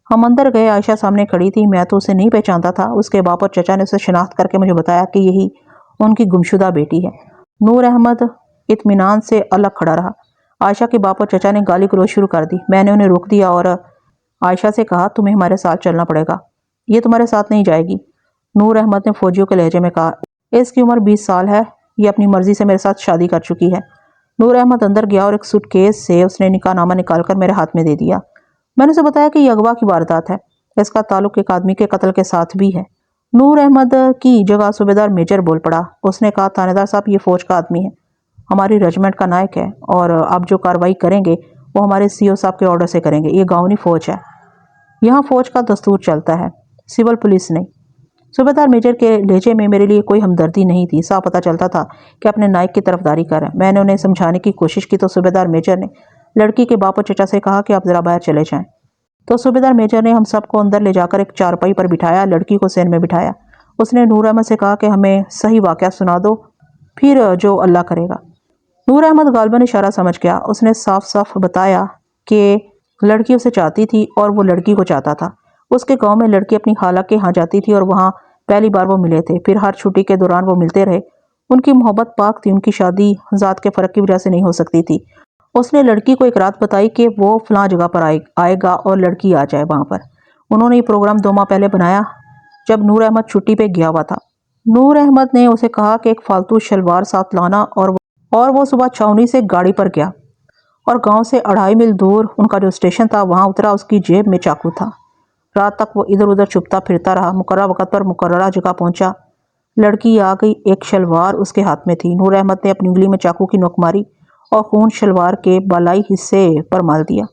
ہم اندر گئے۔ عائشہ سامنے کھڑی تھی۔ میں تو اسے نہیں پہچانتا تھا۔ اس کے باپ اور چچا نے اسے شناخت کر کے مجھے بتایا کہ یہی ان کی گمشدہ بیٹی ہے۔ نور احمد اطمینان سے الگ کھڑا رہا۔ عائشہ کے باپ اور چچا نے گالی گلوچ شروع کر دی۔ میں نے انہیں روک دیا اور عائشہ سے کہا تمہیں ہمارے ساتھ چلنا پڑے گا، یہ تمہارے ساتھ نہیں جائے گی۔ نور احمد نے فوجیوں کے لہجے میں کہا اس کی عمر 20 سال ہے، یہ اپنی مرضی سے میرے ساتھ شادی کر چکی ہے۔ نور احمد اندر گیا اور ایک سوٹ کیس سے اس نے نکاح نامہ نکال کر میرے ہاتھ میں دے دیا۔ میں نے اسے بتایا کہ یہ اغوا کی واردات ہے، اس کا تعلق ایک آدمی کے قتل کے ساتھ بھی ہے۔ نور احمد کی جگہ صوبیدار میجر بول پڑا۔ اس نے کہا تھانے دار صاحب، یہ فوج کا آدمی ہے، ہماری رجمنٹ کا نائک ہے، اور آپ جو کارروائی کریں گے وہ ہمارے CO صاحب کے آرڈر سے کریں گے۔ یہ گاؤں نہیں فوج ہے، یہاں فوج کا دستور چلتا ہے، سول پولیس نہیں۔ صوبیدار میجر کے لہجے میں میرے لیے کوئی ہمدردی نہیں تھی، صاف پتہ چلتا تھا کہ اپنے نائک کی طرفداری کر رہے ہیں۔ میں نے انہیں سمجھانے کی کوشش کی تو صوبیدار میجر نے لڑکی کے باپ و چچا سے کہا کہ آپ ذرا باہر چلے جائیں۔ تو صوبیدار میجر نے ہم سب کو اندر لے جا کر ایک چارپائی پر بٹھایا، لڑکی کو سین میں بٹھایا۔ اس نے نور احمد سے کہا کہ ہمیں صحیح واقعہ سنا دو، پھر جو اللہ کرے گا۔ نور احمد غالباً اشارہ سمجھ گیا۔ اس نے صاف صاف بتایا کہ لڑکی اسے چاہتی تھی اور وہ لڑکی کو چاہتا تھا۔ اس کے گاؤں میں لڑکی اپنی خالہ کے ہاں جاتی تھی اور وہاں پہلی بار وہ ملے تھے، پھر ہر چھٹی کے دوران وہ ملتے رہے۔ ان کی محبت پاک تھی، ان کی شادی ذات کے فرق کی وجہ سے نہیں ہو سکتی تھی۔ اس نے لڑکی کو ایک رات بتائی کہ وہ فلاں جگہ پر آئے گا اور لڑکی آ جائے وہاں پر۔ انہوں نے یہ پروگرام 2 ماہ پہلے بنایا جب نور احمد چھٹی پہ گیا ہوا تھا۔ نور احمد نے اسے کہا کہ ایک فالتو شلوار ساتھ لانا، اور وہ صبح چھاؤنی سے گاڑی پر گیا اور گاؤں سے 2.5 میل دور ان کا جو اسٹیشن تھا وہاں اترا۔ اس کی جیب میں چاقو تھا۔ رات تک وہ ادھر ادھر چھپتا پھرتا رہا، مقررہ وقت پر مقررہ جگہ پہنچا۔ لڑکی آ گئی، ایک شلوار اس کے ہاتھ میں تھی۔ نور احمد نے اپنی انگلی میں چاقو کی نوک ماری اور خون شلوار کے بالائی حصے پر مال دیا۔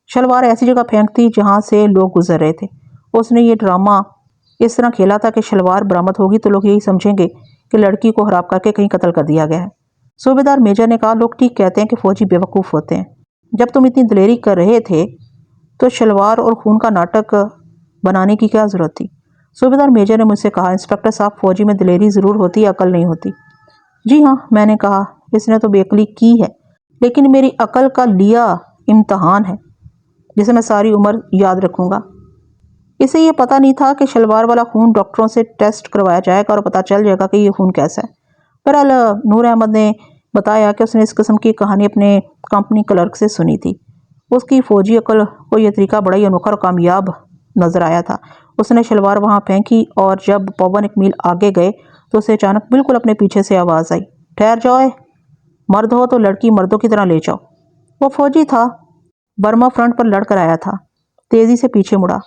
شلوار ایسی جگہ پھینک دی جہاں سے لوگ گزر رہے تھے۔ اس نے یہ ڈرامہ اس طرح کھیلا تھا کہ شلوار برآمد ہوگی تو لوگ یہی سمجھیں گے کہ لڑکی کو ہراب کر کے کہیں قتل کر دیا گیا ہے۔ صوبیدار میجر نے کہا لوگ ٹھیک کہتے ہیں کہ فوجی بے وقوف ہوتے ہیں، جب تم اتنی دلیری کر رہے تھے تو شلوار اور خون کا ناٹک بنانے کی کیا ضرورت تھی؟ صوبیدار میجر نے مجھ سے کہا انسپکٹر صاحب، فوجی میں دلیری ضرور ہوتی ہے، عقل نہیں ہوتی۔ جی ہاں، میں نے کہا اس نے تو بے عقلی کی ہے، لیکن میری عقل کا لیا امتحان ہے جسے میں ساری عمر یاد رکھوں گا۔ اسے یہ پتہ نہیں تھا کہ شلوار والا خون ڈاکٹروں سے ٹیسٹ کروایا جائے گا اور پتہ چل جائے گا کہ یہ خون کیسا ہے۔ بہرحال نور احمد نے بتایا کہ اس نے اس قسم کی کہانی اپنے کمپنی کلرک سے سنی تھی۔ اس کی فوجی عقل کو یہ طریقہ بڑا ہی انوکھا اور کامیاب نظر آیا تھا۔ اس نے شلوار وہاں پھینکی اور جب پون 1 میل آگے گئے تو اسے اچانک بالکل اپنے پیچھے سے آواز آئی، ٹھہر جاؤ، مرد ہو تو لڑکی مردوں کی طرح لے جاؤ۔ وہ فوجی تھا، برما فرنٹ پر لڑ کر آیا تھا۔ تیزی سے پیچھے مڑا،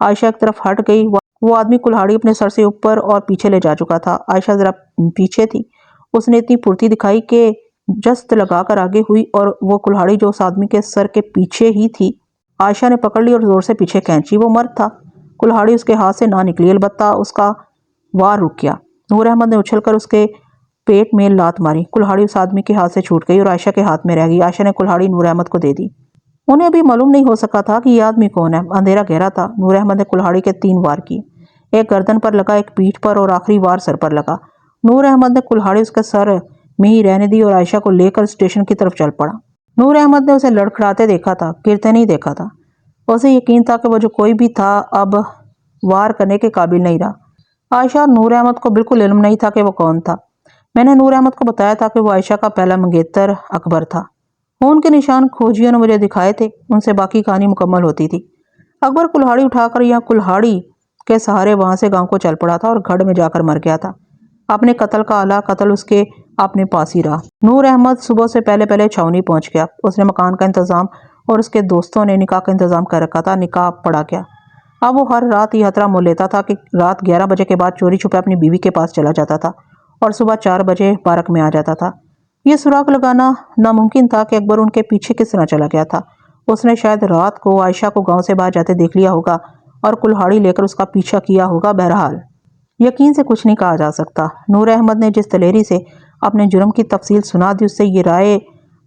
عائشہ ایک طرف ہٹ گئی۔ وہ آدمی کلہاڑی اپنے سر سے اوپر اور پیچھے لے جا چکا تھا۔ عائشہ ذرا پیچھے تھی۔ اس نے اتنی پھرتی دکھائی کہ جست لگا کر آگے ہوئی اور وہ کلہاڑی جو اس آدمی کے سر کے پیچھے ہی تھی عائشہ نے پکڑ لی اور زور سے پیچھے کھینچی۔ وہ مرد تھا، کلہاڑی اس کے ہاتھ سے نہ نکلی، البتہ اس کا وار رک گیا۔ نور احمد نے اچھل کر اس کے پیٹ میں لات ماری، کلہاڑی اس آدمی کے ہاتھ سے چھوٹ گئی اور عائشہ کے ہاتھ میں رہ گئی۔ عائشہ نے کلہاڑی نور احمد کو دے دی۔ انہیں ابھی معلوم نہیں ہو سکا تھا کہ یہ آدمی کون ہے، اندھیرا گہرا تھا۔ نور احمد نے کلہاڑی کے 3 وار کیے، ایک گردن پر لگا، ایک پیٹھ پر اور آخری وار سر پر لگا۔ نور احمد نے کلہاڑی اس کے سر میں ہی رہنے دی اور عائشہ کو لے کر اسٹیشن کی طرف چل پڑا۔ نور احمد نے اسے لڑکھڑاتے دیکھا تھا، گرتے نہیں دیکھا تھا۔ اسے یقین تھا کہ وہ جو کوئی بھی تھا اب وار کرنے کے قابل نہیں رہا۔ عائشہ اور نور احمد کو بالکل علم نہیں تھا کہ وہ کون تھا۔ میں نے نور احمد کو بتایا تھا کہ وہ عائشہ کا پہلا منگیتر اکبر تھا۔ خون کے نشان کھوجیوں نے مجھے دکھائے تھے، ان سے باقی کہانی مکمل ہوتی تھی۔ اکبر کلہاڑی اٹھا کر یا کلہاڑی کے سہارے وہاں سے گاؤں کو چل پڑا تھا اور گھڑ میں جا کر مر گیا تھا۔ اپنے قتل کا آلہ قتل اس کے اپنے پاس ہی رہا۔ نور احمد صبح سے پہلے چھاؤنی پہنچ گیا۔ اس نے مکان کا انتظام اور اس کے دوستوں نے نکاح کا انتظام کر رکھا تھا۔ نکاح پڑا گیا۔ اب وہ ہر رات یہ خطرہ مول لیتا تھا کہ رات 11 بجے کے بعد چوری چھپے اپنی بیوی کے پاس چلا جاتا تھا اور صبح 4 بجے پارک میں آ جاتا تھا۔ یہ سراغ لگانا ناممکن تھا کہ اکبر ان کے پیچھے کس طرح چلا گیا تھا۔ اس نے شاید رات کو عائشہ کو گاؤں سے باہر جاتے دیکھ لیا ہوگا اور کلہاڑی لے کر اس کا پیچھا کیا ہوگا۔ بہرحال یقین سے کچھ نہیں کہا جا سکتا۔ نور احمد نے جس دلیری سے اپنے جرم کی تفصیل سنا دی، اس سے یہ رائے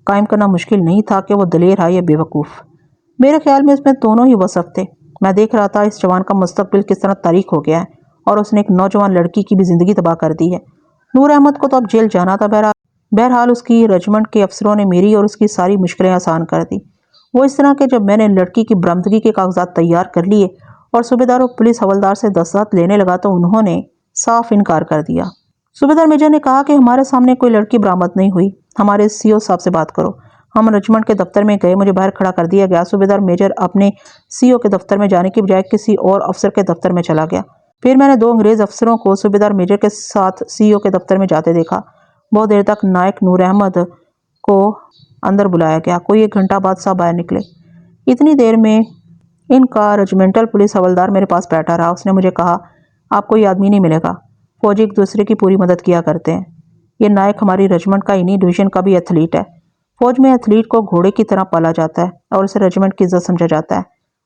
قائم کرنا مشکل نہیں تھا کہ وہ دلیر ہے یا بے وقوف۔ میرے خیال میں اس میں دونوں ہی وصف تھے۔ میں دیکھ رہا تھا اس جوان کا مستقبل کس طرح تاریک ہو گیا ہے اور اس نے ایک نوجوان لڑکی کی بھی زندگی تباہ کر دی ہے۔ نور احمد کو تو اب جیل جانا تھا۔ بہرحال اس کی رجمنٹ کے افسروں نے میری اور اس کی ساری مشکلیں آسان کر دی۔ وہ اس طرح کہ جب میں نے لڑکی کی برآمدگی کے کاغذات تیار کر لیے اور صوبیدار و پولیس حوالدار سے دستخط لینے لگا تو انہوں نے صاف انکار کر دیا۔ صوبیدار میجر نے کہا کہ ہمارے سامنے کوئی لڑکی برآمد نہیں ہوئی، ہمارے CO صاحب سے بات کرو۔ ہم رجمنٹ کے دفتر میں گئے، مجھے باہر کھڑا کر دیا گیا۔ صوبیدار میجر اپنے سی او کے دفتر میں جانے کی بجائے کسی اور افسر کے دفتر میں چلا گیا۔ پھر میں نے 2 انگریز افسروں کو صوبیدار میجر کے ساتھ سی او کے دفتر میں جاتے دیکھا۔ بہت دیر تک نائک نور احمد کو اندر بلایا گیا۔ کوئی 1 گھنٹہ بعد سب باہر نکلے۔ اتنی دیر میں ان کا رجمنٹل پولیس حوالدار میرے پاس بیٹھا رہا۔ اس نے مجھے کہا، آپ کو یہ آدمی نہیں ملے گا، فوجی ایک دوسرے کی پوری مدد کیا کرتے ہیں۔ یہ نائک ہماری رجمنٹ کا ہی نہیں، ڈویژن کا بھی ایتھلیٹ ہے۔ فوج میں ایتھلیٹ کو گھوڑے کی طرح پالا جاتا ہے اور اسے رجمنٹ کی عزت سمجھا جاتا ہے۔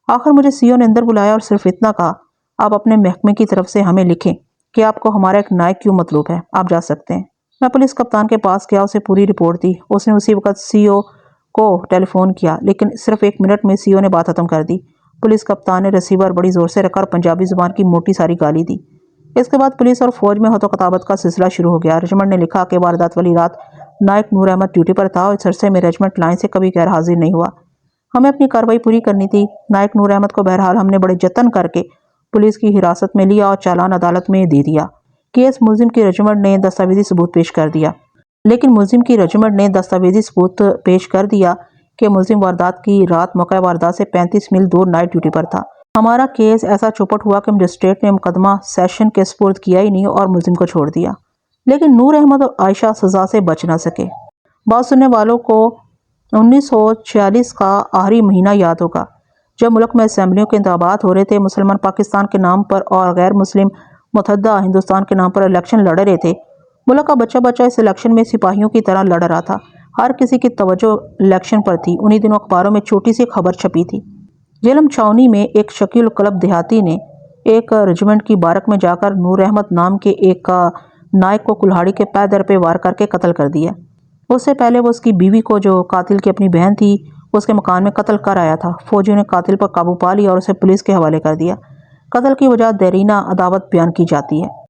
آخر مجھے سی او نے اندر بلایا اور صرف اتنا کہا، آپ اپنے محکمے کی طرف سے ہمیں لکھیں کہ آپ کو ہمارا ایک نائک کیوں مطلوب ہے، آپ جا سکتے ہیں۔ میں پولیس کپتان کے پاس گیا، اسے پوری رپورٹ دی۔ اس نے اسی وقت سی او کو ٹیلی فون کیا، لیکن صرف 1 منٹ میں سی او نے بات ختم کر دی۔ پولیس کپتان نے ریسیور بڑی زور سے رکھا اور پنجابی زبان کی موٹی ساری گالی دی۔ اس کے بعد پولیس اور فوج میں ہاتھوں کتابت کا سلسلہ شروع ہو گیا۔ رجمنٹ نے لکھا کہ واردات والی رات نائک نور احمد ڈیوٹی پر تھا اور اس عرصے میں رجمنٹ لائن سے کبھی غیر حاضر نہیں ہوا۔ ہمیں اپنی کارروائی پوری کرنی تھی۔ نائک نور احمد کو بہرحال ہم نے بڑے جتن کر کے پولیس کی حراست میں لیا اور چالان عدالت میں دے دیا۔ کیس ملزم کی رجمنٹ نے دستاویزی ثبوت پیش کر دیا، لیکن ملزم کی رجمنٹ نے دستاویزی ثبوت پیش کر دیا کہ ملزم واردات کی رات موقع واردات سے 35 میل دور نائٹ ڈیوٹی پر تھا۔ ہمارا کیس ایسا چوپٹ ہوا کہ مجسٹریٹ نے مقدمہ سیشن کے سپرد کیا ہی نہیں اور ملزم کو چھوڑ دیا، لیکن نور احمد اور عائشہ سزا سے بچ نہ سکے۔ بات سننے والوں کو 1946 کا آخری مہینہ یاد ہوگا، جب ملک میں اسمبلیوں کے انتخابات ہو رہے تھے۔ مسلمان پاکستان کے نام پر اور غیر مسلم متحدہ ہندوستان کے نام پر الیکشن لڑ رہے تھے۔ ملک کا بچہ بچہ اس الیکشن میں سپاہیوں کی طرح لڑ رہا تھا۔ ہر کسی کی توجہ الیکشن پر تھی۔ انہی دنوں اخباروں میں چھوٹی سی خبر چھپی تھی۔ جہلم چھاؤنی میں ایک شکیل القلب دیہاتی نے ایک رجمنٹ کی بارک میں جا کر نور احمد نام کے ایک نائک کو کلہاڑی کے پے در پہ وار کر کے قتل کر دیا۔ اس سے پہلے وہ اس کی بیوی کو، جو قاتل کی اپنی بہن تھی، اس کے مکان میں قتل کر آیا تھا۔ فوجیوں نے قاتل پر قابو پا لیا اور اسے پولیس کے حوالے کر دیا۔ قتل کی وجہ دیرینہ عداوت بیان کی جاتی ہے۔